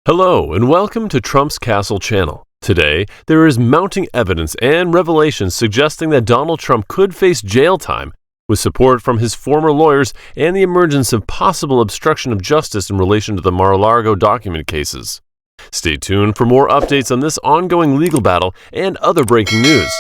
Hello and welcome to Trump's Castle channel. Today, there is mounting evidence and revelations suggesting that Donald Trump could face jail time with support from his former lawyers and the emergence of possible obstruction of justice in relation to the Mar-A-Lago document cases. Stay tuned for more updates on this ongoing legal battle and other breaking news.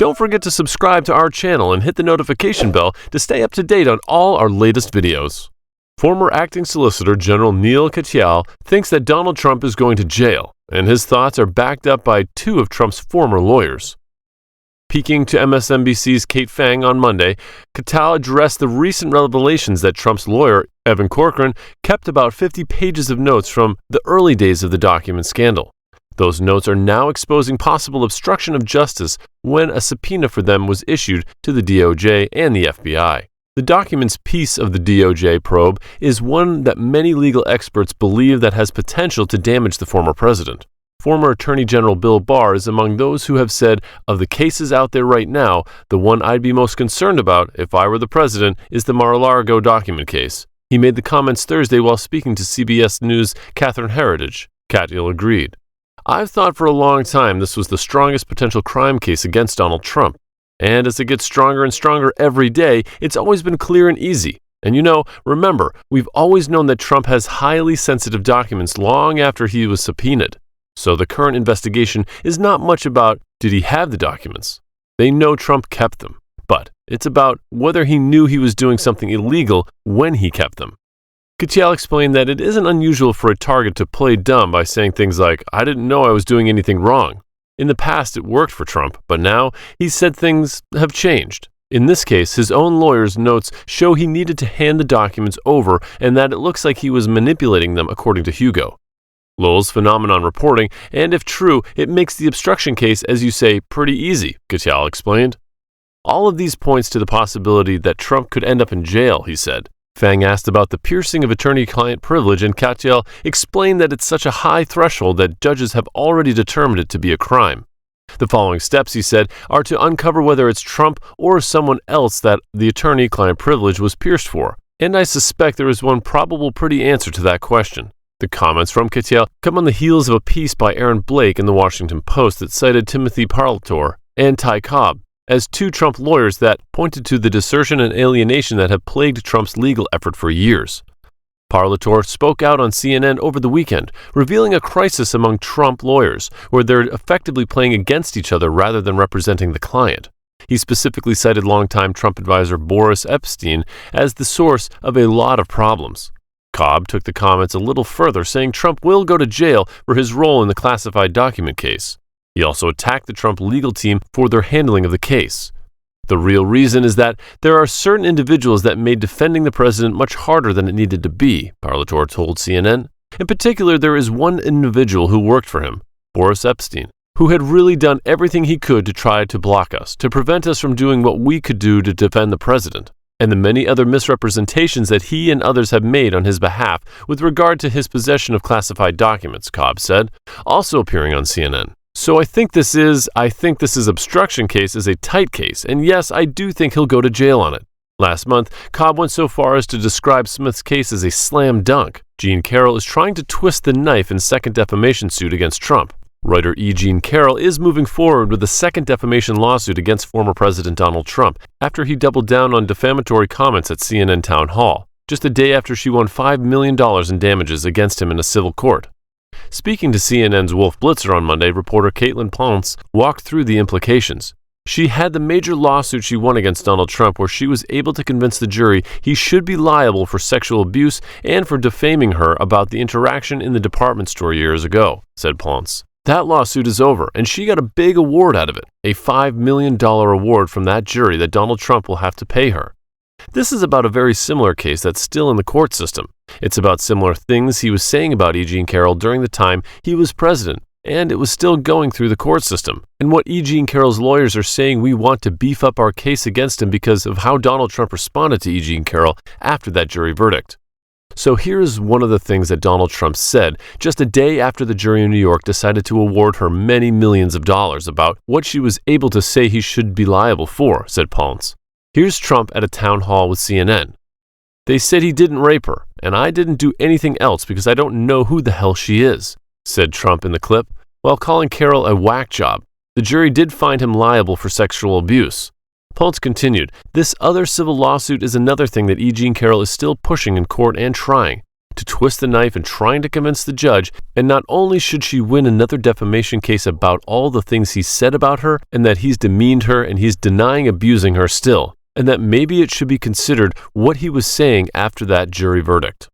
Don't forget to subscribe to our channel and hit the notification bell to stay up to date on all our latest videos. Former Acting Solicitor General Neil Katyal thinks that Donald Trump is going to jail, and his thoughts are backed up by two of Trump's former lawyers. Speaking to MSNBC's Kate Fang on Monday, Katyal addressed the recent revelations that Trump's lawyer, Evan Corcoran, kept about 50 pages of notes from the early days of the document scandal. Those notes are now exposing possible obstruction of justice when a subpoena for them was issued to the DOJ and the FBI. The document's piece of the DOJ probe is one that many legal experts believe that has potential to damage the former president. Former Attorney General Bill Barr is among those who have said, of the cases out there right now, the one I'd be most concerned about if I were the president is the Mar-A-Lago document case. He made the comments Thursday while speaking to CBS News' Catherine Herridge. Katyal agreed. I've thought for a long time this was the strongest potential crime case against Donald Trump. And as it gets stronger and stronger every day, it's always been clear and easy. And remember, we've always known that Trump has highly sensitive documents long after he was subpoenaed. So the current investigation is not much about did he have the documents. They know Trump kept them. But it's about whether he knew he was doing something illegal when he kept them. Katyal explained that it isn't unusual for a target to play dumb by saying things like, I didn't know I was doing anything wrong. In the past, it worked for Trump, but now he said things have changed. In this case, his own lawyer's notes show he needed to hand the documents over and that it looks like he was manipulating them, according to Hugo. Lowell's Phenomenon reporting, and if true, it makes the obstruction case, as you say, pretty easy, Katyal explained. All of these points to the possibility that Trump could end up in jail, he said. Fang asked about the piercing of attorney-client privilege, and Katyal explained that it's such a high threshold that judges have already determined it to be a crime. The following steps, he said, are to uncover whether it's Trump or someone else that the attorney-client privilege was pierced for, and I suspect there is one probable pretty answer to that question. The comments from Katyal come on the heels of a piece by Aaron Blake in the Washington Post that cited Timothy Parlatore and Ty Cobb as two Trump lawyers that pointed to the desertion and alienation that have plagued Trump's legal effort for years. Parlatore spoke out on CNN over the weekend, revealing a crisis among Trump lawyers, where they're effectively playing against each other rather than representing the client. He specifically cited longtime Trump advisor Boris Epshteyn as the source of a lot of problems. Cobb took the comments a little further, saying Trump will go to jail for his role in the classified document case. He also attacked the Trump legal team for their handling of the case. The real reason is that there are certain individuals that made defending the president much harder than it needed to be, Parlatore told CNN. In particular, there is one individual who worked for him, Boris Epshteyn, who had really done everything he could to try to block us, to prevent us from doing what we could do to defend the president, and the many other misrepresentations that he and others have made on his behalf with regard to his possession of classified documents, Cobb said, also appearing on CNN. So I think this obstruction case is a tight case, and yes, I do think he'll go to jail on it. Last month, Cobb went so far as to describe Smith's case as a slam dunk. Jean Carroll is trying to twist the knife in second defamation suit against Trump. Writer E. Jean Carroll is moving forward with a second defamation lawsuit against former President Donald Trump after he doubled down on defamatory comments at CNN Town Hall, just a day after she won $5 million in damages against him in a civil court. Speaking to CNN's Wolf Blitzer on Monday, reporter Caitlin Ponce walked through the implications. She had the major lawsuit she won against Donald Trump where she was able to convince the jury he should be liable for sexual abuse and for defaming her about the interaction in the department store years ago, said Ponce. That lawsuit is over, and she got a big award out of it, a $5 million award from that jury that Donald Trump will have to pay her. This is about a very similar case that's still in the court system. It's about similar things he was saying about E. Jean Carroll during the time he was president, and it was still going through the court system. And what E. Jean Carroll's lawyers are saying, we want to beef up our case against him because of how Donald Trump responded to E. Jean Carroll after that jury verdict. So here's one of the things that Donald Trump said just a day after the jury in New York decided to award her many millions of dollars about what she was able to say he should be liable for, said Ponce. Here's Trump at a town hall with CNN. They said he didn't rape her, and I didn't do anything else because I don't know who the hell she is," said Trump in the clip. While calling Carroll a whack job, the jury did find him liable for sexual abuse. Poltz continued, "This other civil lawsuit is another thing that E. Jean Carroll is still pushing in court and trying to twist the knife and trying to convince the judge, and not only should she win another defamation case about all the things he said about her and that he's demeaned her and he's denying abusing her still, and that maybe it should be considered what he was saying after that jury verdict."